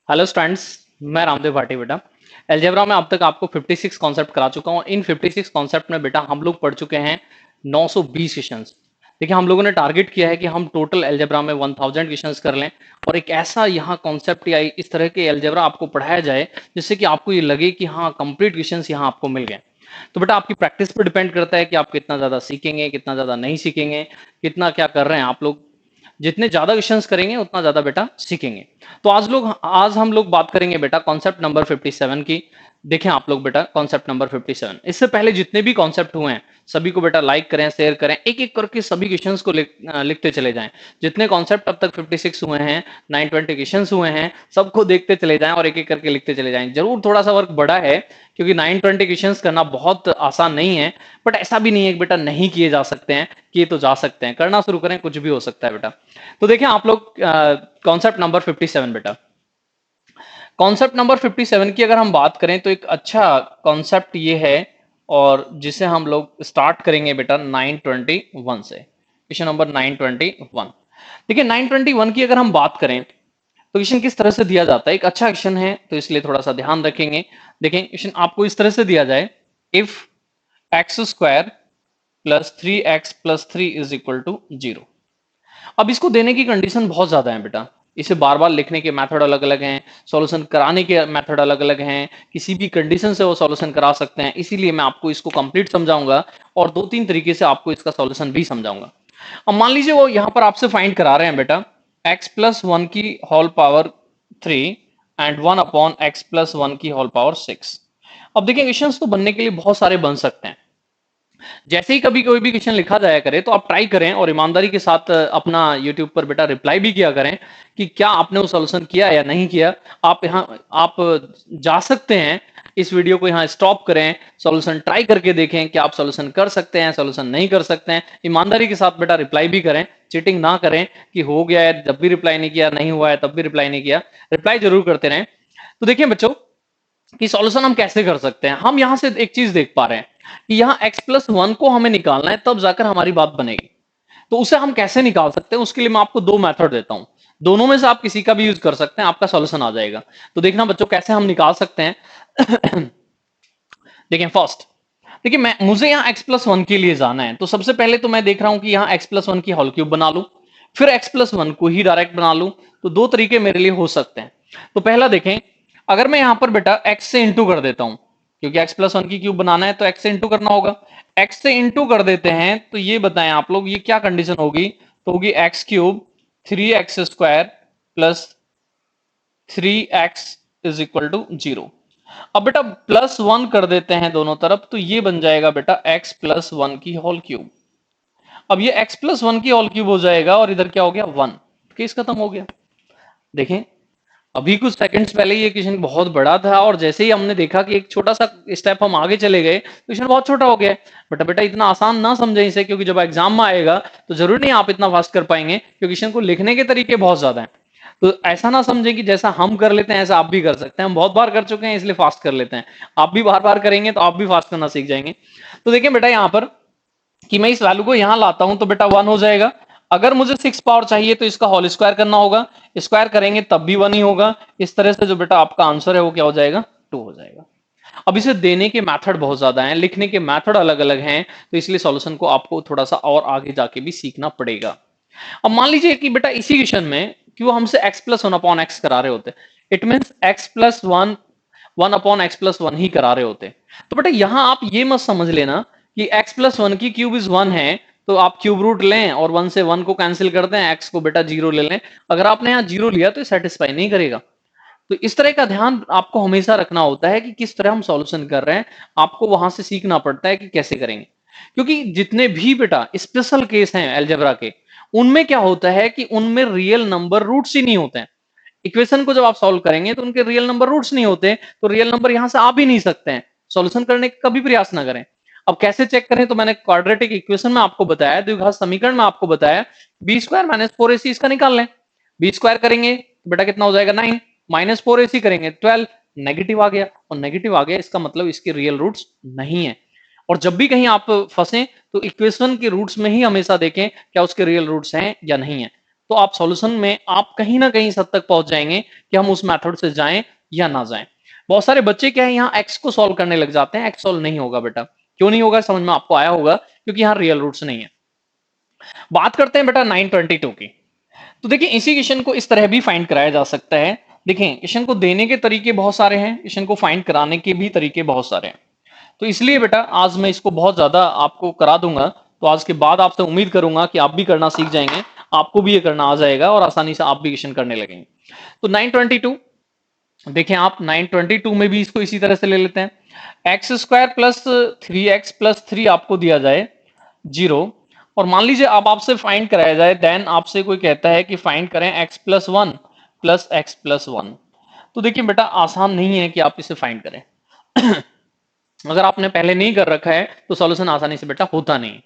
Hello students, मैं रामदेव भाटी बेटा। Algebra में अब तक आपको 56 कॉन्सेप्ट करा चुका हूँ। इन 56 कॉन्सेप्ट में बेटा हम लोग पढ़ चुके हैं 920 क्वेश्चंस। देखिए, हम लोगों ने टारगेट किया है कि हम टोटल अलजेब्रा में 1000 क्वेश्चंस कर लें और एक ऐसा यहाँ कॉन्सेप्ट या इस तरह के अलजेब्रा आपको पढ़ाया जाए जिससे कि आपको ये लगे कि हाँ, कंप्लीट क्वेश्चंस यहाँ आपको मिल गए। तो बेटा आपकी प्रैक्टिस पर डिपेंड करता है कि आप कितना ज्यादा सीखेंगे, कितना ज्यादा नहीं सीखेंगे, कितना क्या कर रहे हैं आप लोग। जितने ज्यादा क्वेश्चंस करेंगे उतना ज्यादा बेटा सीखेंगे। तो आज हम लोग बात करेंगे बेटा कॉन्सेप्ट नंबर 57 की। देखें आप लोग बेटा कॉन्सेप्ट नंबर 57। इससे पहले जितने भी कॉन्सेप्ट हुए हैं सभी को बेटा लाइक करें, शेयर करें, एक एक करके सभी क्वेश्चंस को लिखते चले जाएं। जितने कॉन्सेप्ट अब तक 56 हुए हैं, 920 क्वेश्चंस हुए हैं, सबको देखते चले जाएं और एक एक करके लिखते चले जाएं। जरूर थोड़ा सा वर्क बड़ा है क्योंकि 920 क्वेश्चंस करना बहुत आसान नहीं है, बट ऐसा भी नहीं है कि बेटा नहीं किए जा सकते हैं, किए तो जा सकते हैं। करना शुरू करें, कुछ भी हो सकता है बेटा। तो देखिए आप लोग कॉन्सेप्ट नंबर 57 बेटा। कॉन्सेप्ट नंबर 57 की अगर हम बात करें तो एक अच्छा कॉन्सेप्ट ये है और जिसे हम लोग स्टार्ट करेंगे बेटा 921 से। Question number 921। देखिए 921 की अगर हम बात करें तो क्वेश्चन किस तरह से दिया जाता है। एक अच्छा क्वेश्चन है तो इसलिए थोड़ा सा ध्यान रखेंगे। देखें क्वेश्चन आपको इस तरह से दिया जाए, if x square plus 3x+3 is equal to 0। अब इसको देने की कंडीशन बहुत ज्यादा है बेटा। इसे बार बार लिखने के मेथड अलग अलग हैं, सॉल्यूशन कराने के मेथड अलग अलग हैं, किसी भी कंडीशन से वो सॉल्यूशन करा सकते हैं। इसीलिए मैं आपको इसको कंप्लीट समझाऊंगा और दो तीन तरीके से आपको इसका सॉल्यूशन भी समझाऊंगा। अब मान लीजिए वो यहां पर आपसे फाइंड करा रहे हैं बेटा x+1 की होल पावर 3 एंड 1/x+1 की होल पावर 6। अब देखिए क्वेश्चंस तो बनने के लिए बहुत सारे बन सकते हैं। जैसे ही कभी कोई भी क्वेश्चन लिखा जाया करे तो आप ट्राई करें और ईमानदारी के साथ अपना यूट्यूब पर बेटा रिप्लाई भी किया करें कि क्या आपने वो सॉल्यूशन किया या नहीं किया। आप जा सकते हैं, इस वीडियो को यहाँ स्टॉप करें, सॉल्यूशन ट्राई करके देखें कि आप सॉल्यूशन कर सकते हैं, सॉल्यूशन नहीं कर सकते हैं। ईमानदारी के साथ बेटा रिप्लाई भी करें, चीटिंग ना करें कि हो गया है जब भी रिप्लाई नहीं किया, नहीं हुआ है तब भी रिप्लाई नहीं किया। रिप्लाई जरूर करते रहें। तो देखिए बच्चों कि सॉल्यूशन हम कैसे कर सकते हैं। हम यहां से एक चीज देख पा रहे हैं कि यहाँ x+1 को हमें निकालना है, तब जाकर हमारी बात बनेगी। तो उसे हम कैसे निकाल सकते हैं, उसके लिए मैं आपको दो मेथड देता हूं। दोनों में से आप किसी का भी यूज कर सकते हैं, आपका सॉल्यूशन आ जाएगा। तो देखना बच्चों कैसे हम निकाल सकते हैं। देखिए फर्स्ट, देखिए मुझे यहाँ x+1 के लिए जाना है। तो सबसे पहले तो मैं देख रहा हूं कि यहाँ x+1 की होल क्यूब बना लूं, फिर x+1 को ही डायरेक्ट बना लूं। तो दो तरीके मेरे लिए हो सकते हैं। तो पहला देखें, अगर मैं यहां पर बेटा x से इंटू कर देता हूं, क्योंकि x+1 की क्यूब बनाना है तो x से इंटू करना होगा। x से इंटू कर देते हैं तो ये बताएं आप लोग ये क्या कंडीशन होगी। तो होगी x³ 3x² plus 3x is equal to 0। अब बेटा +1 कर देते हैं दोनों तरफ तो ये बन जाएगा बेटा x+1 की होल क्यूब। अब ये x+1 की होल क्यूब हो जाएगा और इधर क्या हो गया 1। केस खत्म हो गया। देखें अभी कुछ सेकंड्स पहले ये क्वेश्चन बहुत बड़ा था और जैसे ही हमने देखा कि एक छोटा सा स्टेप हम आगे चले गए, क्वेश्चन बहुत छोटा हो गया। बट बेटा इतना आसान ना समझे इसे, क्योंकि जब एग्जाम में आएगा तो जरूर नहीं आप इतना फास्ट कर पाएंगे, क्योंकि क्वेश्चन को लिखने के तरीके बहुत ज्यादा हैं। तो ऐसा ना समझे कि जैसा हम कर लेते हैं ऐसा आप भी कर सकते हैं। हम बहुत बार कर चुके हैं इसलिए फास्ट कर लेते हैं। आप भी बार बार करेंगे तो आप भी फास्ट करना सीख जाएंगे। तो देखिए बेटा यहाँ पर कि मैं इस वैल्यू को यहां लाता हूं तो बेटा 1 हो जाएगा। अगर मुझे 6 पावर चाहिए तो इसका होल स्क्वायर करना होगा, स्क्वायर करेंगे तब भी 1 ही होगा। इस तरह से जो बेटा आपका आंसर है वो क्या हो जाएगा 2 हो जाएगा। अब इसे देने के मेथड बहुत ज्यादा हैं, लिखने के मेथड अलग अलग हैं, तो इसलिए सॉल्यूशन को आपको थोड़ा सा और आगे जाके भी सीखना पड़ेगा। अब मान लीजिए कि बेटा इसी क्वेश्चन में क्यों हमसे x+1/x करा रहे होते, इट मींस x+1 1/x+1 ही करा रहे होते। तो बेटा यहां आप ये मत समझ लेना कि x+1 की क्यूब इज 1 है तो आप क्यूब रूट लें और 1 से 1 को कैंसिल कर दें, x को बेटा 0 ले लें। अगर आपने यहाँ 0 लिया तो सेटिस्फाई नहीं करेगा। तो इस तरह का ध्यान आपको हमेशा रखना होता है कि किस तरह हम सॉल्यूशन कर रहे हैं। आपको वहां से सीखना पड़ता है कि कैसे करेंगे, क्योंकि जितने भी बेटा स्पेशल केस हैं अलजेब्रा के, उनमें क्या होता है कि उनमें रियल नंबर रूट्स ही नहीं होते हैं। इक्वेशन को जब आप सॉल्व करेंगे तो उनके रियल नंबर रूट्स नहीं होते, तो रियल नंबर यहां से आ भी नहीं सकते हैं। सॉल्यूशन करने का कभी प्रयास ना करें। अब कैसे चेक करें, तो मैंने क्वाड्रेटिक इक्वेशन में आपको बताया, द्विघात समीकरण में आपको बताया, b² - 4ac इसका निकाल लें। b² करेंगे तो बेटा कितना हो जाएगा 9, -4ac करेंगे 12, नेगेटिव आ गया, और नेगेटिव आ गया इसका मतलब इसके रियल रूट्स नहीं है। और जब भी कहीं आप फंसे तो इक्वेशन के रूट्स में ही हमेशा देखें क्या उसके रियल रूट्स हैं या नहीं है। तो आप सॉल्यूशन में आप कहीं ना कहीं इस हद तक पहुंच जाएंगे कि हम उस मेथड से जाएं या ना जाएं। बहुत सारे बच्चे क्या है यहाँ एक्स को सॉल्व करने लग जाते हैं, एक्स सॉल्व नहीं होगा बेटा। क्यों नहीं होगा समझ में आपको आया होगा, क्योंकि यहाँ रियल रूट्स नहीं है। बात करते हैं बेटा 922 की। तो देखिए इसी क्वेश्चन को इस तरह भी फाइंड कराया जा सकता है। देखिए क्वेश्चन को देने के तरीके बहुत सारे हैं, क्वेश्चन को फाइंड कराने के भी तरीके बहुत सारे हैं। तो इसलिए बेटा आज मैं इसको बहुत ज्यादा आपको करा दूंगा। तो आज के बाद आपसे उम्मीद करूंगा कि आप भी करना सीख जाएंगे, आपको भी ये करना आ जाएगा और आसानी से आप भी क्वेश्चन करने लगेंगे। तो 922 देखें आप, 922 में भी इसको इसी तरह से ले लेते हैं। X square plus 3x plus 3 आपको दिया जाए 0, और मान लीजिए अब आपसे फाइंड कराया जाए, देन आपसे कोई कहता है कि फाइंड करें x plus 1 plus x plus 1। तो देखिए बेटा आसान नहीं है कि आप इसे फाइंड करें। अगर आपने पहले नहीं कर रखा है तो सॉल्यूशन आसानी से बेटा होता नहीं।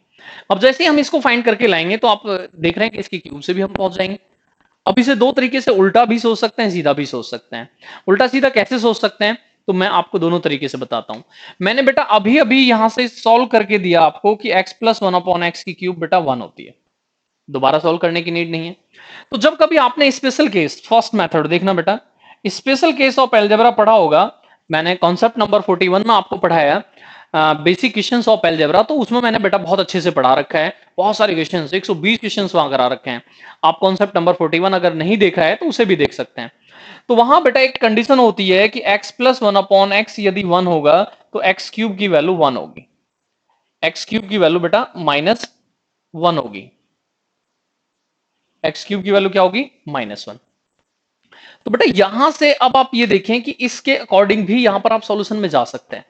अब जैसे ही हम इसको फाइंड करके लाएंगे तो आप देख रहे हैं कि इसकी क्यूब से भी हम पहुंच जाएंगे। अब इसे दो तरीके से उल्टा भी सोच सकते हैं, सीधा भी सोच सकते हैं। उल्टा सीधा कैसे सोच सकते हैं तो मैं आपको दोनों तरीके से बताता हूं। मैंने बेटा अभी अभी यहां से सॉल्व करके दिया आपको कि x प्लस 1 अपॉन एक्स की क्यूब बेटा 1 होती है, दोबारा सॉल्व करने की नीड नहीं है। तो जब कभी आपने स्पेशल केस फर्स्ट मेथड देखना बेटा, स्पेशल केस ऑफ अलजेब्रा पढ़ा होगा, मैंने कॉन्सेप्ट नंबर 41 में आपको पढ़ाया बेसिक क्वेश्चंस ऑफ अलजेब्रा, तो उसमें मैंने बेटा बहुत अच्छे से पढ़ा रखा है, बहुत सारे क्वेश्चंस 120 क्वेश्चंस वहां करा रखे हैं। आप कॉन्सेप्ट नंबर 41 अगर नहीं देखा है तो उसे भी देख सकते हैं। तो वहां बेटा एक कंडीशन होती है कि x प्लस 1 अपॉन एक्स यदि 1 होगा तो एक्स क्यूब की वैल्यू 1 होगी, एक्स क्यूब की वैल्यू बेटा माइनस 1 होगी, एक्स क्यूब की वैल्यू क्या होगी -1। तो बेटा यहां से अब आप ये देखें कि इसके अकॉर्डिंग भी यहां पर आप सॉल्यूशन में जा सकते हैं,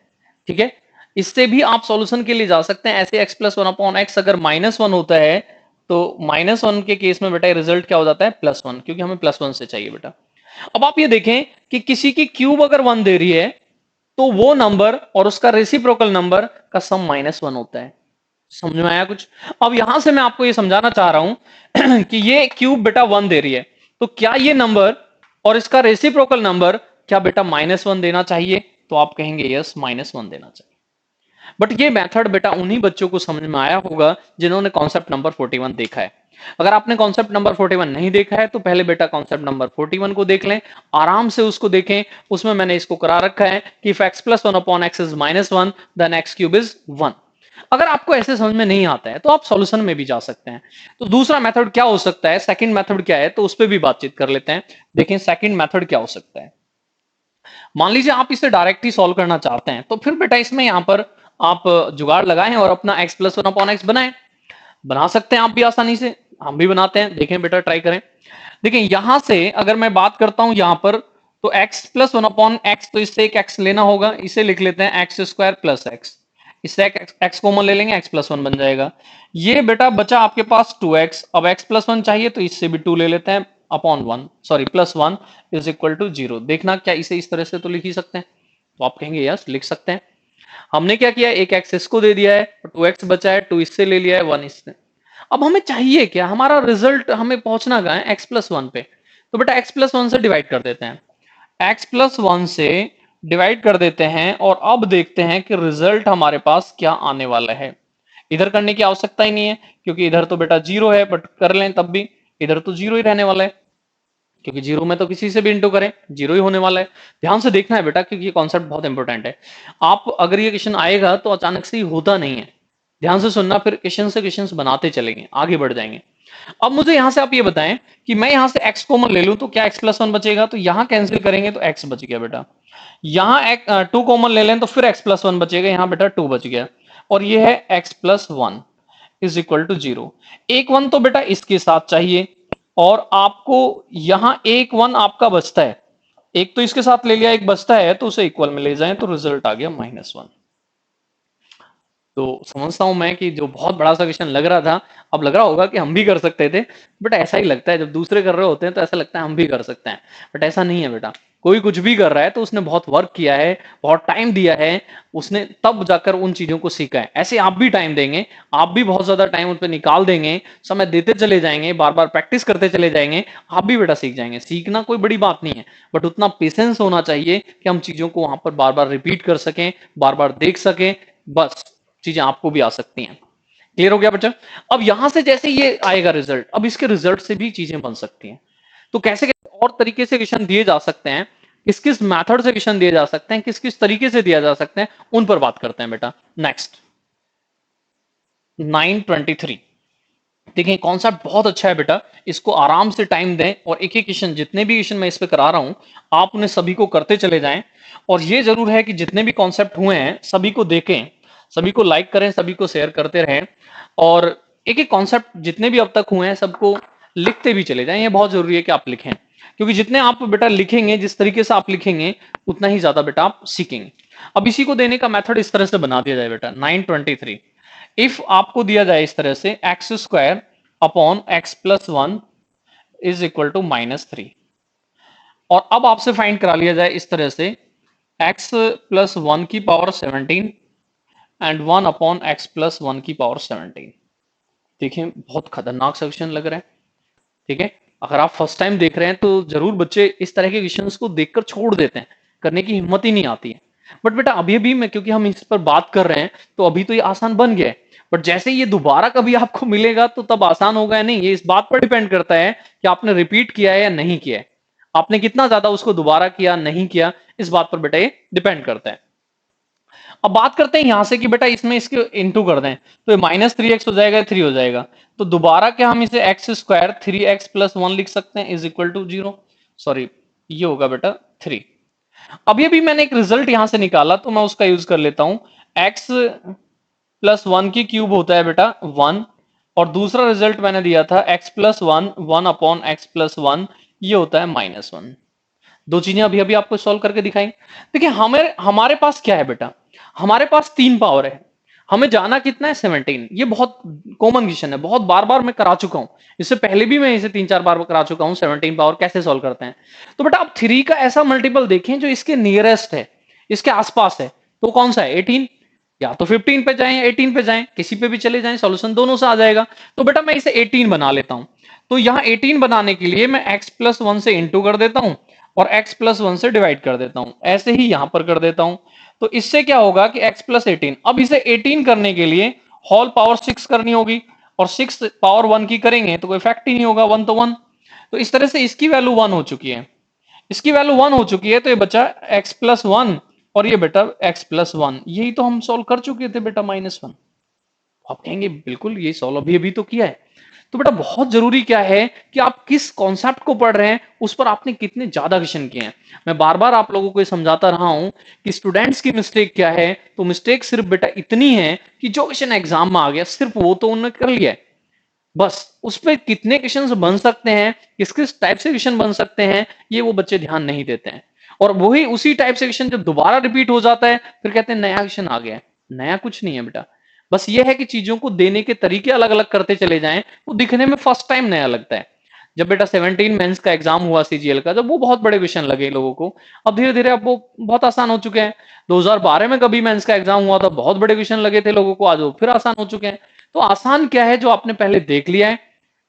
ठीक है, इससे भी आप सॉल्यूशन के लिए जा सकते हैं। ऐसे x प्लस 1 अपॉन एक्स अगर -1 होता है तो -1 के केस में बेटा रिजल्ट क्या हो जाता है +1, क्योंकि हमें +1 से चाहिए बेटा। अब आप ये देखें कि किसी की क्यूब अगर 1 दे रही है तो वो नंबर और उसका रेसिप्रोकल नंबर का सम -1 होता है। समझ में आया कुछ? अब यहां से मैं आपको ये समझाना चाह रहा हूं कि ये क्यूब बेटा 1 दे रही है, तो क्या ये नंबर और इसका रेसिप्रोकल नंबर क्या बेटा -1 देना चाहिए? तो आप कहेंगे यस -1 देना चाहिए। बट ये मेथड बेटा उन्हीं बच्चों को समझ में आया होगा जिन्होंने कॉन्सेप्ट नंबर 41 देखा है। अगर आपने कॉन्सेप्ट नंबर 41 नहीं देखा है तो पहले बेटा कॉन्सेप्ट नंबर 41 को देख लें, आराम से उसको देखें। उसमें मैंने इसको करा रखा है कि if x plus 1 upon x is -1 then x cube is 1। अगर आपको ऐसे समझ में नहीं आता है तो आप सॉल्यूशन में भी जा सकते हैं। तो दूसरा मेथड क्या हो सकता है, सेकंड मेथड क्या है, तो उस पर भी बातचीत कर लेते हैं। देखें सेकंड मेथड क्या हो सकता है। मान लीजिए आप इसे डायरेक्ट ही सॉल्व करना चाहते हैं तो फिर बेटा इसमें यहां पर आप जुगाड़ लगाएं और अपना x प्लस 1 अपॉन एक्स बनाएं। बना सकते हैं आप भी आसानी से, हम भी बनाते हैं, देखें बेटा ट्राई करें। देखिए यहां से अगर मैं बात करता हूं यहां पर तो x प्लस 1 अपॉन एक्स, तो इससे एक x लेना होगा, इसे लिख लेते हैं एक्स स्क्वायर प्लस एक्स, इससे x कॉमन ले लेंगे, x प्लस 1 बन जाएगा। ये बेटा बचा आपके पास 2x, अब x प्लस 1 चाहिए तो इससे भी 2 ले लेते हैं upon 1, sorry plus 1 is equal to 0। देखना क्या इसे इस तरह से तो लिख ही सकते हैं, तो आप कहेंगे यस लिख सकते हैं। हमने क्या किया, एक x इसको दे दिया है, 2x बचा है, 2 इससे ले लिया है, 1 इससे। अब हमें चाहिए क्या, हमारा रिजल्ट हमें पहुंचना कहां है, x प्लस 1 पे। तो बेटा x प्लस 1 से डिवाइड कर देते हैं, x प्लस 1 से डिवाइड कर देते हैं और अब देखते हैं कि रिजल्ट हमारे पास क्या आने वाला है। इधर करने की आवश्यकता ही नहीं है क्योंकि इधर तो बेटा 0 है, बट कर लें तब भी इधर तो 0 ही रहने वाला है, क्योंकि 0 में तो किसी से भी इंटू करें 0 ही होने वाला है। ध्यान से देखना है बेटा क्योंकि ये कॉन्सेप्ट बहुत इंपॉर्टेंट है। आप अगर ये क्वेश्चन आएगा तो अचानक से ही होता नहीं है, ध्यान से सुनना, फिर क्वेश्चन से क्वेश्चन बनाते चलेंगे, आगे बढ़ जाएंगे। अब मुझे यहां से आप ये बताएं कि मैं यहां से x कॉमन ले लूं तो क्या x प्लस 1 बचेगा, तो यहां कैंसिल करेंगे तो x बच गया बेटा। यहां 2 कॉमन ले लें तो फिर x प्लस 1 बचेगा, यहां बेटा 2 बच गया, और ये है x plus 1 is equal to 0। एक 1 तो बेटा इसके साथ चाहिए और आपको यहां एक 1 आपका बचता है, एक तो इसके साथ ले लिया, एक बचता है, तो उसे इक्वल में ले जाएं तो रिजल्ट आ गया -1। तो समझता हूं मैं कि जो बहुत बड़ा सा क्वेश्चन लग रहा था, अब लग रहा होगा कि हम भी कर सकते थे, बट ऐसा ही लगता है जब दूसरे कर रहे होते हैं तो ऐसा लगता है हम भी कर सकते हैं, बट ऐसा नहीं है बेटा। कोई कुछ भी कर रहा है तो उसने बहुत वर्क किया है, बहुत टाइम दिया है, उसने तब जाकर उन चीजों को सीखा है। ऐसे आप भी टाइम देंगे, आप भी बहुत ज्यादा टाइम उन पर निकाल देंगे, समय देते चले जाएंगे, बार बार प्रैक्टिस करते चले जाएंगे, आप भी बेटा सीख जाएंगे। सीखना कोई बड़ी बात नहीं है, बट उतना पेशेंस होना चाहिए कि हम चीजों को वहां पर बार बार रिपीट कर सकें, बार बार देख सकें, बस चीजें आपको भी आ सकती हैं। क्लियर हो गया बच्चा? अब यहां से जैसे ये आएगा रिजल्ट, अब इसके रिजल्ट से भी चीजें बन सकती हैं। तो कैसे कैसे और तरीके से क्वेश्चन दिए जा सकते हैं, किस किस मेथड से क्वेश्चन दिए जा सकते हैं, किस किस तरीके से दिया जा सकते हैं, उन पर बात करते हैं बेटा। नेक्स्ट 923। देखिए कॉन्सेप्ट बहुत अच्छा है बेटा, इसको आराम से टाइम दें और एक एक क्वेश्चन, जितने भी क्वेश्चन मैं इस पे करा रहा हूं, आप उन्हें सभी को करते चले जाएं। और ये जरूर है कि जितने भी कॉन्सेप्ट हुए हैं सभी को देखें, सभी को लाइक करें, सभी को शेयर करते रहें, और एक एक कॉन्सेप्ट जितने भी अब तक हुए हैं सबको लिखते भी चले जाएं। ये बहुत जरूरी है कि आप लिखें, क्योंकि जितने आप बेटा लिखेंगे, जिस तरीके से आप लिखेंगे, उतना ही ज्यादा बेटा आप सीखेंगे। अब इसी को देने का मेथड इस तरह से बना दिया जाए बेटा। 923, इफ आपको दिया जाए इस तरह से x square upon x plus one is equal to -3, और अब आपसे फाइंड करा लिया जाए इस तरह से एक्स प्लस वन की power 17 and 1 upon x plus one की पावर 17। देखिए बहुत खतरनाक सा क्वेश्चन लग रहा है, ठीक है। अगर आप फर्स्ट टाइम देख रहे हैं तो जरूर बच्चे इस तरह के क्वेश्चंस को देखकर छोड़ देते हैं, करने की हिम्मत ही नहीं आती है। बट बेटा अभी भी मैं, क्योंकि हम इस पर बात कर रहे हैं, तो अभी तो ये आसान बन गया है। बट जैसे ये दोबारा कभी आपको मिलेगा तो तब आसान होगा या नहीं, ये इस बात पर डिपेंड करता है कि आपने रिपीट किया है या नहीं किया है, आपने कितना ज्यादा उसको दोबारा किया नहीं किया, इस बात पर बेटा ये डिपेंड करता है। अब बात करते हैं यहां से कि बेटा इसमें इसके इंटू कर दें, तो ये -3x हो जाएगा, 3 हो जाएगा। तो दोबारा क्या हम इसे एक्स स्क्वायर 3x प्लस 1 लिख सकते हैं इज इक्वल टू 0, सॉरी ये होगा बेटा 3। अब ये भी मैंने एक रिजल्ट यहां से निकाला तो मैं उसका यूज कर लेता हूं। x प्लस 1 की क्यूब होता है बेटा 1, और दूसरा रिजल्ट मैंने दिया था x plus 1 1 upon x plus 1, ये होता है -1। दो चीजें अभी अभी आपको सॉल्व करके दिखाई। देखिए हमारे हमारे पास क्या है बेटा, हमारे पास 3 पावर है, हमें जाना कितना है 17। ये बहुत कॉमन क्वेश्चन है, बहुत बार बार मैं करा चुका हूं, इससे पहले भी मैं इसे 3-4 बार करा चुका हूं। 17 पावर कैसे सॉल्व करते हैं, तो बेटा आप 3 का ऐसा मल्टीपल देखें जो इसके नियरेस्ट है, इसके आसपास है, तो कौन सा है 18। या तो 15 पे जाएं या 18 पे जाएं, किसी पे भी चले जाएं, सॉल्यूशन दोनों से आ जाएगा। तो बेटा मैं इसे 18 बना लेता हूं। तो यहां 18 बनाने के लिए मैं x प्लस 1 से इंटू कर देता हूं और x प्लस 1 से डिवाइड कर देता हूं, ऐसे ही यहां पर कर देता हूं। तो इससे क्या होगा कि x प्लस 18, अब इसे 18 करने के लिए होल पावर 6 करनी होगी, और 6 पावर 1 की करेंगे तो कोई फैक्ट ही नहीं होगा, 1 तो 1। तो इस तरह से इसकी वैल्यू 1 हो चुकी है, इसकी वैल्यू 1 हो चुकी है, तो ये बचा x प्लस 1 और ये बेटा x प्लस 1, यही तो हम सॉल्व कर चुके थे बेटा -1। आप कहेंगे बिल्कुल ये सॉल्व अभी अभी तो किया है। तो बेटा बहुत जरूरी क्या है कि आप किस कॉन्सेप्ट को पढ़ रहे हैं, उस पर आपने कितने ज्यादा क्वेश्चन किए हैं। मैं बार बार आप लोगों को समझाता रहा हूं कि स्टूडेंट्स की मिस्टेक क्या है, तो मिस्टेक सिर्फ बेटा इतनी है कि जो क्वेश्चन एग्जाम में आ गया सिर्फ वो तो उन्होंने कर लिया है, बस उस पर कितने क्वेश्चन बन सकते हैं, किस किस टाइप से क्वेश्चन बन सकते हैं, ये वो बच्चे ध्यान नहीं देते हैं। और वही उसी टाइप से क्वेश्चन जब दोबारा रिपीट हो जाता है फिर कहते हैं नया क्वेश्चन आ गया है। नया कुछ नहीं है बेटा, बस ये है कि चीजों को देने के तरीके अलग अलग करते चले जाएं, वो दिखने में फर्स्ट टाइम नया लगता है। जब बेटा 17 मेंस का एग्जाम हुआ सीजीएल का, जब वो बहुत बड़े क्वेश्चन लगे लोगों को, अब धीरे धीरे अब वो बहुत आसान हो चुके हैं। 2012 में कभी मेंस का एग्जाम हुआ था, बहुत बड़े क्वेश्चन लगे थे लोगों को, आज वो फिर आसान हो चुके हैं। तो आसान क्या है जो आपने पहले देख लिया है,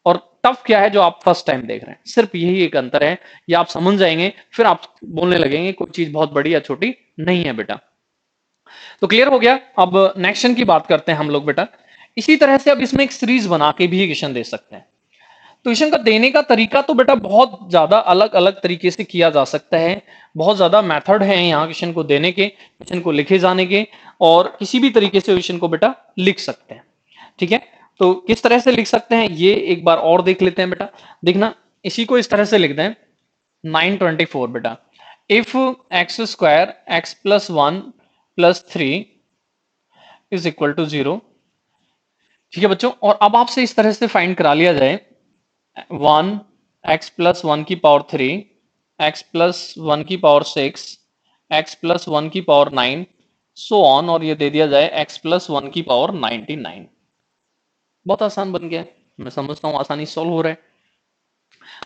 और टफ क्या है जो आप फर्स्ट टाइम देख रहे हैं, सिर्फ यही एक अंतर है। ये आप समझ जाएंगे फिर आप बोलने लगेंगे कोई चीज बहुत बड़ी या छोटी नहीं है बेटा। तो क्लियर हो गया। अब नेक्स्ट की बात करते हैं हम लोग बेटा। इसी तरह से अब इसमें एक सीरीज बना के भी क्वेश्चन दे सकते हैं। तो क्वेश्चन का देने का तरीका तो बेटा बहुत ज्यादा अलग अलग तरीके से किया जा सकता है, बहुत ज्यादा मेथड है यहाँ क्वेश्चन को देने के, क्वेश्चन को लिखे जाने के, और किसी भी तरीके से क्वेश्चन को बेटा लिख सकते हैं। ठीक है, तो किस तरह से लिख सकते हैं ये एक बार और देख लेते हैं बेटा। देखना इसी को इस तरह से लिख दें 924 बेटा, if x square x plus 1 plus 3 is equal to 0। ठीक है बच्चों, और अब आपसे इस तरह से फाइंड करा लिया जाए 1 एक्स प्लस 1 की पावर 3 एक्स प्लस 1 की पावर 6 एक्स प्लस 1 की पावर 9 सो ऑन, और ये दे दिया जाए एक्स प्लस 1 की पावर 99। बहुत आसान बन गया, मैं समझता हूं आसानी सॉल्व हो रहा है।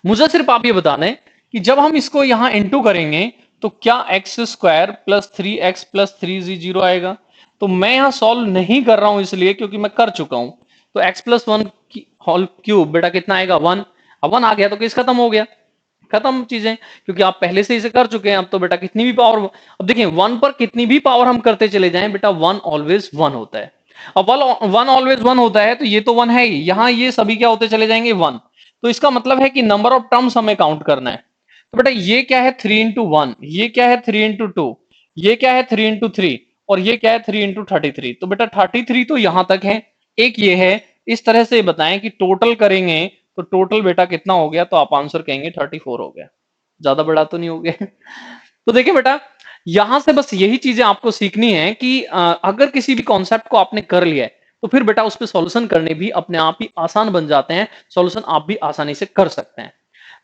मुझे सिर्फ आप ये बता दें कि जब हम इसको यहां इंटू करेंगे तो क्या x square plus 3x plus 3 आएगा। तो मैं यहां सॉल्व नहीं कर रहा हूं इसलिए क्योंकि मैं कर चुका हूं। तो x प्लस 1 की होल क्यूब बेटा कितना आएगा 1। अब 1 आ गया तो केस खत्म हो गया, खत्म चीजें, क्योंकि आप पहले से इसे कर चुके हैं। अब तो बेटा कितनी भी पावर, अब देखिए 1 पर कितनी भी पावर हम करते चले जाएं बेटा 1 ऑलवेज 1 होता है। अब वन ऑलवेज वन होता है, तो ये तो वन है ही, यहाँ ये सभी क्या होते चले जाएंगे वन। तो इसका मतलब है कि नंबर ऑफ टर्म्स हमें काउंट करना है। तो बेटा ये क्या है 3 into 1, ये क्या है 3 into 2, ये क्या है 3 into 3, और ये क्या है 3 into 33। तो बेटा 33 तो यहां तक है, एक ये है। इस तरह से बताएं कि टोटल करेंगे तो टोटल बेटा कितना हो गया, तो आप आंसर कहेंगे 34 हो गया। ज्यादा बड़ा तो नहीं हो गया। तो देखिए बेटा, यहां से बस यही चीजें आपको सीखनी है कि अगर किसी भी कॉन्सेप्ट को आपने कर लिया है तो फिर बेटा उस पर सॉल्यूशन करने भी अपने आप ही आसान बन जाते हैं, सॉल्यूशन आप भी आसानी से कर सकते हैं।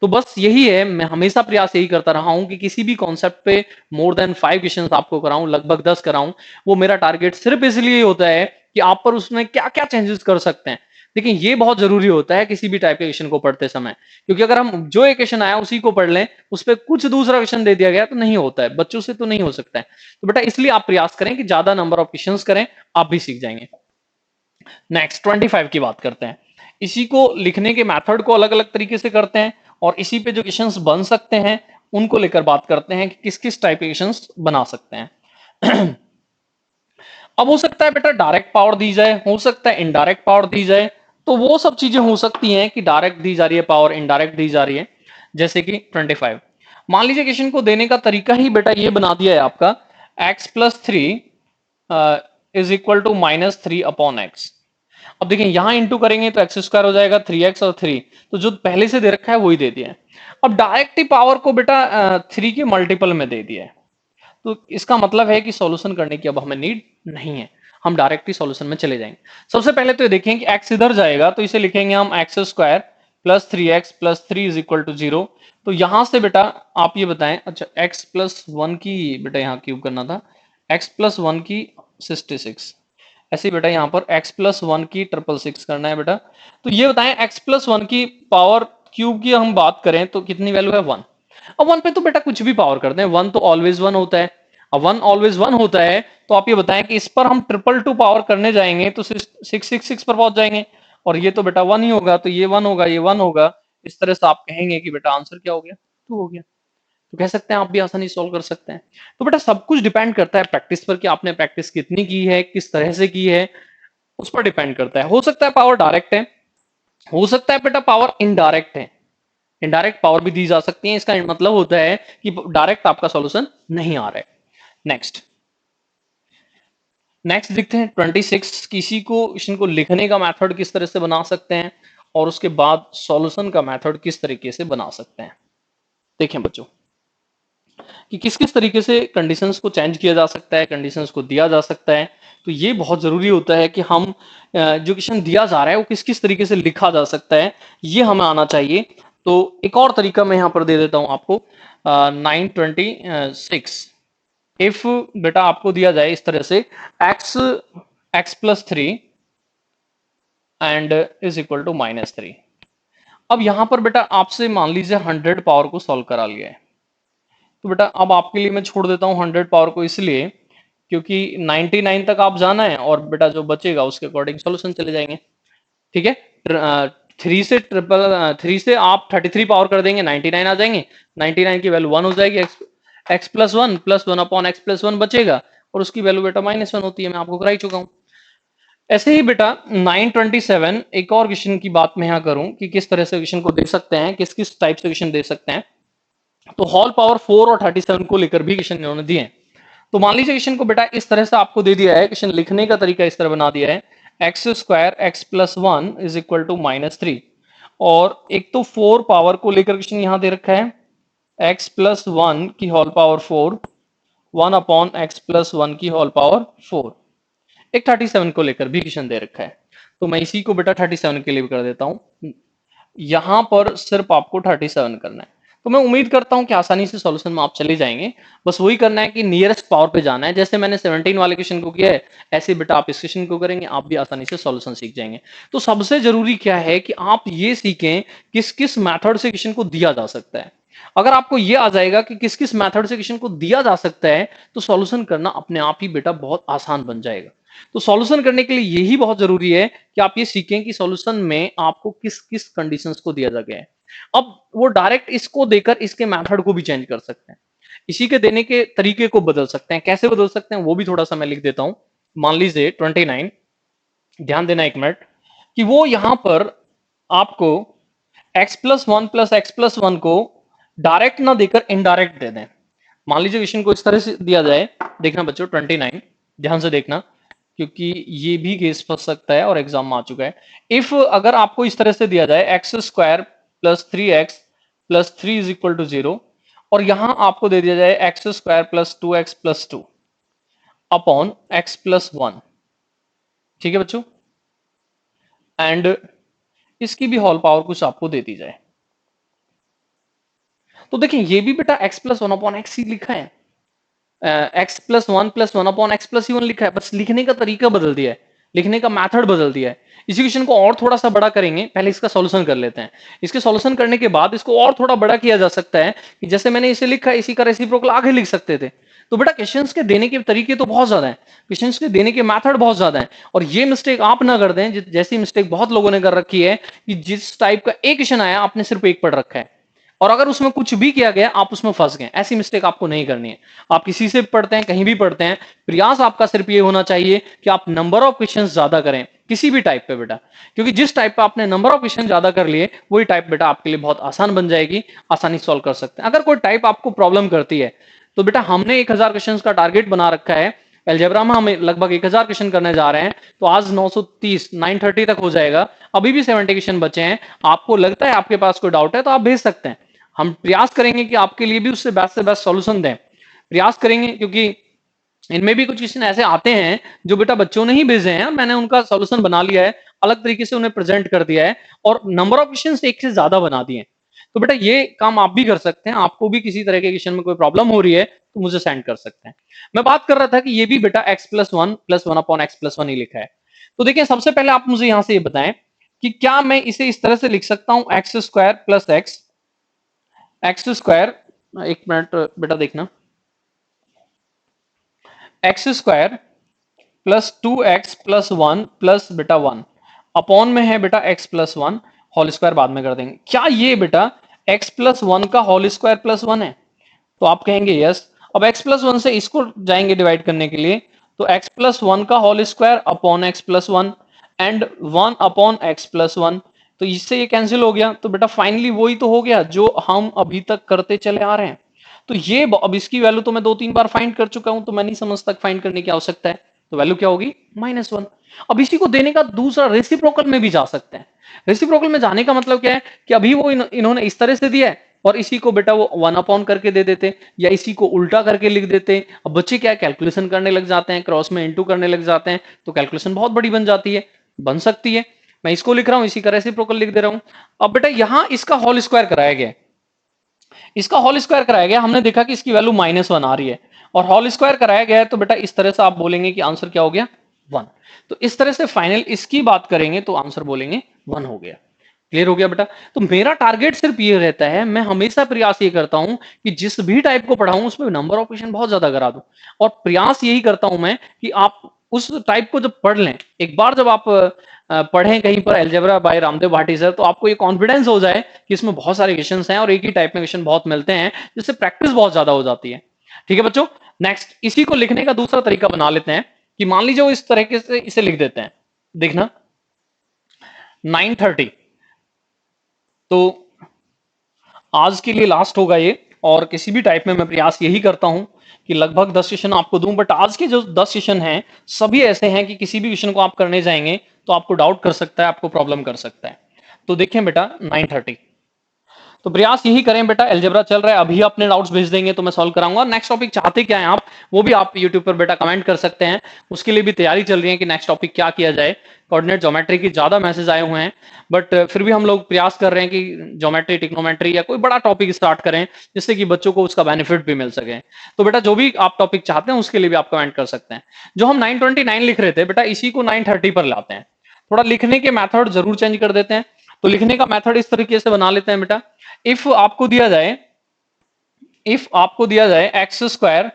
तो बस यही है, मैं हमेशा प्रयास यही करता रहा हूं कि किसी भी कॉन्सेप्ट पे मोर देन 5 क्वेश्चंस आपको कराऊं, लगभग 10 कराऊं। वो मेरा टारगेट सिर्फ इसलिए होता है कि आप पर उसमें क्या क्या चेंजेस कर सकते हैं। लेकिन ये बहुत जरूरी होता है किसी भी टाइप के क्वेश्चन को पढ़ते समय, क्योंकि अगर हम जो एक क्वेश्चन आया उसी को पढ़ लें, उस पर कुछ दूसरा क्वेश्चन दे दिया गया तो नहीं होता है, बच्चों से तो नहीं हो सकता है। तो बेटा इसलिए आप प्रयास करें कि ज्यादा नंबर ऑफ क्वेश्चंस करें, आप भी सीख जाएंगे। नेक्स्ट 25 की बात करते हैं। इसी को लिखने के मेथड को अलग अलग तरीके से करते हैं, और इसी पे जो क्वेश्चंस बन सकते हैं उनको लेकर बात करते हैं कि किस किस टाइप के क्वेश्चंस बना सकते हैं। अब हो सकता है बेटा डायरेक्ट पावर दी जाए, हो सकता है इनडायरेक्ट पावर दी जाए। तो वो सब चीजें हो सकती हैं कि डायरेक्ट दी जा रही है पावर, इनडायरेक्ट दी जा रही है। जैसे कि 25 मान लीजिए क्वेश्चन को देने का तरीका ही बेटा ये बना दिया है आपका, x+3 is equal to -3/x। अब देखिए यहां इंटू करेंगे तो x² हो जाएगा, 3x और 3, तो जो पहले से दे रखा है वही दे दिया है। अब डायरेक्ट ही पावर को बेटा 3 के मल्टीपल में दे दिया है, तो इसका मतलब है कि सॉल्यूशन करने की अब हमें नीड नहीं है, हम डायरेक्ट ही सॉल्यूशन में चले जाएंगे। सबसे पहले तो ये देखें कि x इधर जाएगा तो इसे लिखेंगे हम x² plus 3x plus 3 is equal to 0। तो यहां से बेटा आप ये बताएं, अच्छा x+1 की बेटा यहाँ क्यूब करना था, x+1 की 66, ऐसे बेटा यहाँ पर x+1 की 666 करना है बेटा। तो ये बताएं x+1 की पावर क्यूब की हम बात करें तो कितनी वैल्यू है 1। अब 1 पे तो बेटा कुछ भी पावर कर दें, 1 तो ऑलवेज 1 होता है। अब 1 ऑलवेज 1 होता है, तो आप ये बताएं कि इस पर हम 222 पावर करने जाएंगे तो 666 पर पहुंच जाएंगे, और ये तो बेटा 1 ही होगा, तो ये 1 होगा, ये 1 होगा। इस तरह से आप कहेंगे कि बेटा आंसर क्या हो गया, 2 हो गया। तो कह सकते हैं आप भी आसानी सॉल्व कर सकते हैं। तो बेटा सब कुछ डिपेंड करता है प्रैक्टिस पर कि आपने प्रैक्टिस कितनी की है, किस तरह से की है, उस पर डिपेंड करता है। हो सकता है पावर डायरेक्ट है, हो सकता है बेटा पावर इनडायरेक्ट है, इनडायरेक्ट पावर भी दी जा सकती है। इसका मतलब होता है कि डायरेक्ट आपका सॉल्यूशन नहीं आ रहा है। नेक्स्ट नेक्स्ट देखते हैं 26, किसी को क्वेश्चन को लिखने का मेथड किस तरह से बना सकते हैं, और उसके बाद सॉल्यूशन का मेथड किस तरीके से बना सकते हैं। देखें बच्चों कि किस किस तरीके से कंडीशंस को चेंज किया जा सकता है, कंडीशंस को दिया जा सकता है। तो ये बहुत जरूरी होता है कि हम जो क्वेश्चन दिया जा रहा है वो किस किस तरीके से लिखा जा सकता है, ये हमें आना चाहिए। तो एक और तरीका मैं यहाँ पर दे देता हूँ आपको, 926 इफ बेटा आपको दिया जाए इस तरह से x+3 and is equal to -3। अब यहां पर बेटा आपसे मान लीजिए 100 पावर को सॉल्व करा लिया है, तो बेटा अब आपके लिए मैं छोड़ देता हूँ 100 पावर को, इसलिए क्योंकि 99 तक आप जाना है, और बेटा जो बचेगा उसके अकॉर्डिंग सॉल्यूशन चले जाएंगे। ठीक है, 3 से आप 33 पावर कर देंगे, 99 आ जाएंगे, 99 की वैल्यू 1 हो जाएगी, x+1 +1/x+1 बचेगा, और उसकी वैल्यू बेटा -1 होती है, मैं आपको करा ही चुका हूँ। ऐसे ही बेटा 927 एक और क्वेश्चन की बात मैं यहाँ करूं कि किस तरह से क्वेश्चन को दे सकते हैं, किस किस टाइप से क्वेश्चन दे सकते हैं। तो होल पावर 4 और 37 को लेकर भी क्वेश्चन इन्होंने दिए हैं। तो मान लीजिए क्वेश्चन को बेटा इस तरह से आपको दे दिया है, क्वेश्चन लिखने का तरीका इस तरह बना दिया है, x² x+1 is equal to -3, और एक तो 4 पावर को लेकर क्वेश्चन यहां दे रखा है, x+1 की होल पावर 4 1/x+1 की होल पावर 4। एक 37 को लेकर भी क्वेश्चन दे रखा है, तो मैं इसी को बेटा 37 के लिए भी कर देता हूं। यहां पर सिर्फ आपको 37 करना है, तो मैं उम्मीद करता हूं कि आसानी से सॉल्यूशन में आप चले जाएंगे। बस वही करना है कि नियरेस्ट पावर पे जाना है, जैसे मैंने 17 वाले क्वेश्चन को किया है, ऐसे बेटा आप इस क्वेश्चन को करेंगे, आप भी आसानी से सॉल्यूशन सीख जाएंगे। तो सबसे जरूरी क्या है कि आप ये सीखें किस किस मैथड से क्वेश्चन को दिया जा सकता है। अगर आपको ये आ जाएगा कि किस किस मैथड से क्वेश्चन को दिया जा सकता है, तो सॉल्यूशन करना अपने आप ही बेटा बहुत आसान बन जाएगा। तो सॉल्यूशन करने के लिए यही बहुत जरूरी है कि आप ये सीखें कि सॉल्यूशन में आपको किस किस कंडीशंस को दिया जा गया है। अब वो डायरेक्ट इसको देकर इसके मेथड को भी चेंज कर सकते हैं, इसी के देने के तरीके को बदल सकते हैं। कैसे बदल सकते हैं वो भी थोड़ा सा मैं लिख देता हूं। मान लीजिए 29 ध्यान देना एक मिनट कि वो यहां पर आपको x+1 को डायरेक्ट ना देकर इनडायरेक्ट दे दें। मान लीजिए क्वेश्चन को इस तरह से दिया जाए, देखना बच्चों 29, ध्यान से देखना क्योंकि ये भी केस फंस सकता है और एग्जाम में आ चुका है। इफ अगर आपको इस तरह से दिया जाए x² + 3x + 3 = 0 और यहां आपको दे दिया जाए x² + 2x + 2 अपॉन x+1, ठीक है बच्चों, एंड इसकी भी होल पावर कुछ आपको दे दी जाए, तो देखिए ये भी बेटा x+1/x ही लिखा है, x+1/1 लिखा है, बस लिखने का तरीका बदल दिया है, लिखने का मेथड बदल दिया है। इस इक्वेशन को और थोड़ा सा बड़ा करेंगे, पहले इसका सॉल्यूशन कर लेते हैं। इसके सॉल्यूशन करने के बाद इसको और थोड़ा बड़ा किया जा सकता है कि जैसे मैंने इसे लिखा है इसी का रेसिप्रोकल आगे लिख सकते थे। तो बेटा क्वेश्चंस के देने के तरीके तो बहुत ज्यादा है, क्वेश्चंस के देने के मेथड बहुत ज्यादा है, और ये मिस्टेक आप ना कर दें जैसी मिस्टेक बहुत लोगों ने कर रखी है कि जिस टाइप का एक क्वेश्चन आया आपने सिर्फ एक पढ़ रखा है और अगर उसमें कुछ भी किया गया आप उसमें फंस गए। ऐसी मिस्टेक आपको नहीं करनी है। आप किसी से पढ़ते हैं, कहीं भी पढ़ते हैं, प्रयास आपका सिर्फ ये होना चाहिए कि आप नंबर ऑफ क्वेश्चंस ज्यादा करें किसी भी टाइप पे बेटा, क्योंकि जिस टाइप पे आपने नंबर ऑफ क्वेश्चन ज्यादा कर लिए वही टाइप बेटा आपके लिए बहुत आसान बन जाएगी, आसानी सॉल्व कर सकते हैं। अगर कोई टाइप आपको प्रॉब्लम करती है तो बेटा हमने 1000 क्वेश्चन का टारगेट बना रखा है, एलजेब्रा में हम लगभग 1000 क्वेश्चन करने जा रहे हैं, तो आज 930 930 तक हो जाएगा, अभी भी 70 क्वेश्चन बचे हैं। आपको लगता है आपके पास कोई डाउट है तो आप भेज सकते हैं, हम प्रयास करेंगे कि आपके लिए भी उससे बेस्ट से बेस्ट सॉल्यूशन दें, प्रयास करेंगे, क्योंकि इनमें भी कुछ क्वेश्चन ऐसे आते हैं जो बेटा बच्चों ने ही भेजे हैं, मैंने उनका सॉल्यूशन बना लिया है, अलग तरीके से उन्हें प्रेजेंट कर दिया है और नंबर ऑफ क्वेश्चन एक से ज्यादा बना दिए हैं। तो बेटा ये काम आप भी कर सकते हैं, आपको भी किसी तरह के क्वेश्चन में कोई प्रॉब्लम हो रही है तो मुझे सेंड कर सकते हैं। मैं बात कर रहा था कि ये भी बेटा x+1/x+1 ही लिखा है। तो देखिए सबसे पहले आप मुझे यहां से ये बताएं कि क्या मैं इसे इस तरह से लिख सकता हूं x²+x, एक मिनट बेटा देखना, x² +2x+1 प्लस बेटा 1 अपॉन में है बेटा x+1 होल स्क्वायर बाद में कर देंगे। क्या ये बेटा x+1 का होल स्क्वायर +1 है? तो आप कहेंगे यस। अब x+1 से इसको जाएंगे डिवाइड करने के लिए, तो x+1 का whole square upon x+1 and 1 upon x+1, तो इससे ये कैंसिल हो गया, तो बेटा फाइनली वही तो हो गया जो हम अभी तक करते चले आ रहे हैं। तो ये अब इसकी वैल्यू तो मैं 2-3 बार फाइंड कर चुका हूं, तो मैं नहीं समझता फाइंड करने की आवश्यकता है, तो वैल्यू क्या होगी -1। अब इसी को देने का दूसरा रेसिप्रोकल में भी जा सकते हैं। रेसिप्रोकल में जाने का मतलब क्या है कि अभी वो इन्होंने इस तरह से दिया है और इसी को बेटा वो 1 अपॉन करके दे देते या इसी को उल्टा करके लिख देते। अब बच्चे क्या कैलकुलेशन करने लग जाते हैं, क्रॉस में इनटू करने लग जाते हैं, तो कैलकुलेशन बहुत बड़ी बन जाती है, बन सकती है। मैं इसको लिख रहा हूं, इसी का रेसिप्रोकल लिख दे रहा हूं। अब बेटा यहां इसका होल स्क्वायर कराया गया, इसका होल स्क्वायर कराया गया, हमने देखा कि इसकी वैल्यू -1 आ रही है और होल स्क्वायर कराया गया है, तो बेटा इस तरह से आप बोलेंगे कि आंसर क्या हो गया 1। तो इस तरह से फाइनल इसकी बात करेंगे तो आंसर बोलेंगे 1 हो गया। क्लियर हो गया बेटा? तो मेरा टारगेट सिर्फ ये रहता है, मैं हमेशा प्रयास ये करता हूं कि जिस भी टाइप को पढ़ाऊं उसमें नंबर ऑफ क्वेश्चन बहुत ज्यादा करा दूं, और प्रयास यही करता हूं मैं कि आप उस टाइप को जब पढ़ लें, एक बार जब आप पढ़ें कहीं पर algebra by Ramdev Bhati sir, तो आपको ये कॉन्फिडेंस हो जाए कि इसमें बहुत सारे क्वेश्चंस हैं और एक ही टाइप में क्वेश्चन बहुत मिलते हैं, जिससे प्रैक्टिस बहुत ज्यादा हो जाती है। ठीक है बच्चों, नेक्स्ट इसी को लिखने का दूसरा तरीका बना लेते हैं कि मान लीजिए वो इस तरीके से इसे लिख देते हैं, देखना 930, तो आज के लिए लास्ट होगा ये, और किसी भी टाइप में मैं प्रयास यही करता हूं कि लगभग 10 सेशन आपको दूं, बट आज के जो 10 सेशन हैं सभी ऐसे हैं कि किसी भी क्वेश्चन को आप करने जाएंगे तो आपको डाउट कर सकता है, आपको प्रॉब्लम कर सकता है। तो देखें बेटा 930, तो प्रयास यही करें बेटा, अलजेब्रा चल रहा है, अभी अपने डाउट्स भेज देंगे तो मैं सॉल्व कराऊंगा। नेक्स्ट टॉपिक चाहते क्या है आप, वो भी आप यूट्यूब पर बेटा कमेंट कर सकते हैं, उसके लिए भी तैयारी चल रही है कि नेक्स्ट टॉपिक क्या किया जाए। कोऑर्डिनेट ज्योमेट्री की ज्यादा मैसेज आए हुए हैं, बट फिर भी हम लोग प्रयास कर रहे हैं कि ज्योमेट्री ट्रिग्नोमेट्री या कोई बड़ा टॉपिक स्टार्ट करें जिससे कि बच्चों को उसका बेनिफिट भी मिल सके। तो बेटा जो भी आप टॉपिक चाहते हैं उसके लिए भी आप कमेंट कर सकते हैं। जो हम 929 लिख रहे थे बेटा, इसी को 930 पर लाते हैं, थोड़ा लिखने के मेथड जरूर चेंज कर देते हैं। तो लिखने का मेथड इस तरीके से बना लेते हैं बेटा, इफ आपको दिया जाए, x²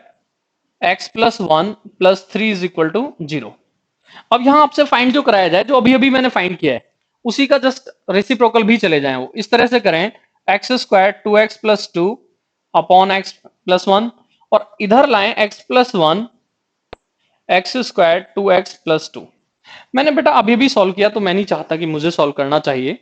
x+1 + 3 = 0। अब यहां आपसे फाइंड जो कराया जाए, जो अभी अभी मैंने फाइंड किया है उसी का जस्ट रेसिप्रोकल भी चले जाएं, वो इस तरह से करें x² 2x + 2 अपॉन x+1 और इधर लाएं x+1 x² 2x + 2। मैंने बेटा अभी भी सॉल्व किया, तो मैं नहीं चाहता कि मुझे सॉल्व करना चाहिए,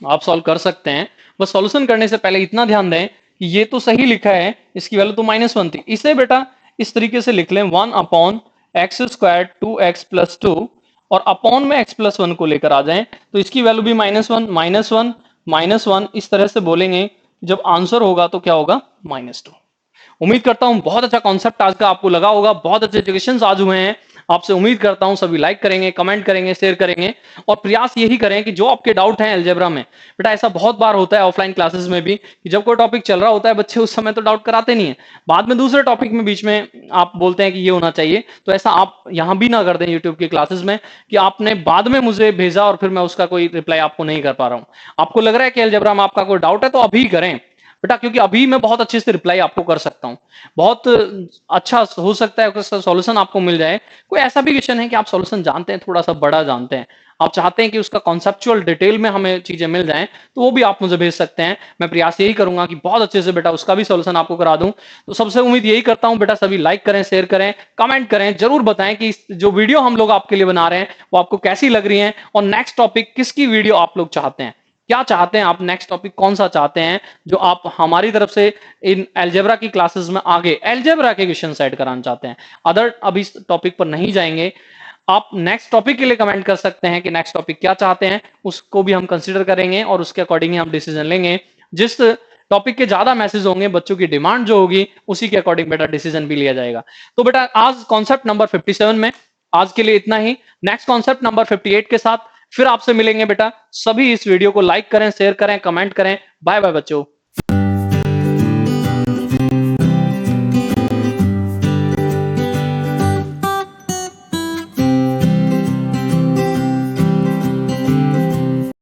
आप सॉल्व कर सकते हैं। बस सॉल्यूशन करने से पहले इतना ध्यान दें कि ये तो सही लिखा है, इसकी वैल्यू तो -1 थी, इसे बेटा इस तरीके से लिख लें 1/x² 2x+2 और अपॉन में x+1 को लेकर आ जाएं, तो इसकी वैल्यू भी -1 -1 -1 इस तरह से बोलेंगे। जब आंसर होगा तो क्या होगा, -2। उम्मीद करता हूं बहुत अच्छा कॉन्सेप्ट आज का आपको लगा होगा, बहुत अच्छे क्वेश्चंस आज हुए हैं। आपसे उम्मीद करता हूं सभी लाइक करेंगे, कमेंट करेंगे, शेयर करेंगे और प्रयास यही करें कि जो आपके डाउट हैं अलजेब्रा में, बेटा ऐसा बहुत बार होता है ऑफलाइन क्लासेस में भी कि जब कोई टॉपिक चल रहा होता है बच्चे उस समय तो डाउट कराते नहीं है, बाद में दूसरे टॉपिक में बीच में आप बोलते हैं कि ये होना चाहिए, तो ऐसा आप यहां भी ना कर दें यूट्यूब की क्लासेस में कि आपने बाद में मुझे भेजा और फिर मैं उसका कोई रिप्लाई आपको नहीं कर पा रहा हूं। आपको लग रहा है कि अलजेब्रा में आपका कोई डाउट है तो अभी करें बेटा, क्योंकि अभी मैं बहुत अच्छे से रिप्लाई आपको कर सकता हूं, बहुत अच्छा हो सकता है उसका सॉल्यूशन आपको मिल जाए। कोई ऐसा भी क्वेश्चन है कि आप सॉल्यूशन जानते हैं, थोड़ा सा बड़ा जानते हैं, आप चाहते हैं कि उसका कॉन्सेप्चुअल डिटेल में हमें चीजें मिल जाएं, तो वो भी आप मुझे भेज सकते हैं। मैं प्रयास यही करूंगा कि बहुत अच्छे से बेटा उसका भी सॉल्यूशन आपको करा दूं। तो सबसे उम्मीद यही करता हूं बेटा, सभी लाइक करें, शेयर करें, कमेंट करें, जरूर बताएं कि जो वीडियो हम लोग आपके लिए बना रहे हैं वो आपको कैसी लग रही है और नेक्स्ट टॉपिक किसकी वीडियो आप लोग चाहते हैं, क्या चाहते हैं आप, नेक्स्ट टॉपिक कौन सा चाहते हैं जो आप हमारी तरफ से इन अलजेब्रा की क्लासेस में आगे अलजेब्रा के क्वेश्चन सेट कराना चाहते हैं। अदर अभी इस टॉपिक पर नहीं जाएंगे, आप नेक्स्ट टॉपिक के लिए कमेंट कर सकते हैं कि नेक्स्ट टॉपिक क्या चाहते हैं, उसको भी हम कंसीडर करेंगे और उसके अकॉर्डिंग हम डिसीजन लेंगे। जिस टॉपिक के ज्यादा मैसेज होंगे, बच्चों की डिमांड जो होगी उसी के अकॉर्डिंग बेटा डिसीजन भी लिया जाएगा। तो बेटा आज कॉन्सेप्ट नंबर 57 में आज के लिए इतना ही। नेक्स्ट कॉन्सेप्ट नंबर 58 के साथ फिर आपसे मिलेंगे बेटा। सभी इस वीडियो को लाइक करें, शेयर करें, कमेंट करें। बाय बाय बच्चों।